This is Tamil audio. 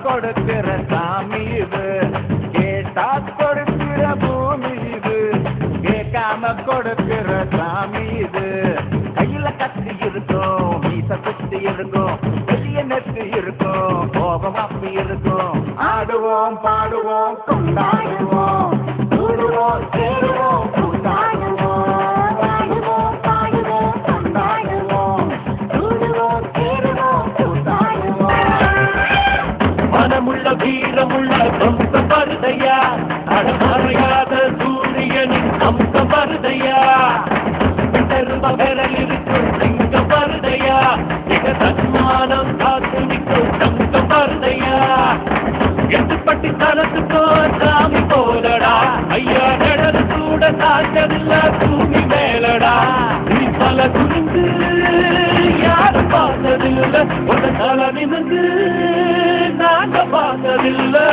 கொடுக்கிற சாமி இது, கேட்டா கொடுக்கிற பூமி இது, கேட்காம கொடுக்கிற சாமி இது. கையில கத்தி இருக்கும், மீச குத்தி இருக்கும், பெரிய நெத்து இருக்கும், கோபம் அப்படி இருக்கும். ஆடுவோம் பாடுவோம் கொண்டாடுவோம், கூடுவோம் சேருவோம் கொண்டாடுவோம், ஆடுவோம் பாடுவோம் கொண்டாடுவோம், கூடுவோம் சேருவோம் கொண்டாடுவோம். மனமுள்ள வீரமுள்ள சொந்தம் வருதையா, அடமறையாத சூரியனின் அம்சம் வருதையா, பெருமகரில் இருக்கும் சிங்கம் வருதையா, மிக தன்மானம் காத்து நிற்கும் தங்கம் வருதையா. எட்டுப்பட்டி தனத்துக்கோ சாமி போலடா, ஐயா நடந்து கூட சாய்ந்ததில்ல பூமி மேலடா. நீ பல குனிந்து யாரும் பார்த்ததில்லை, ஒரு தலை நிமிந்து நாங்க பார்த்ததில்லை.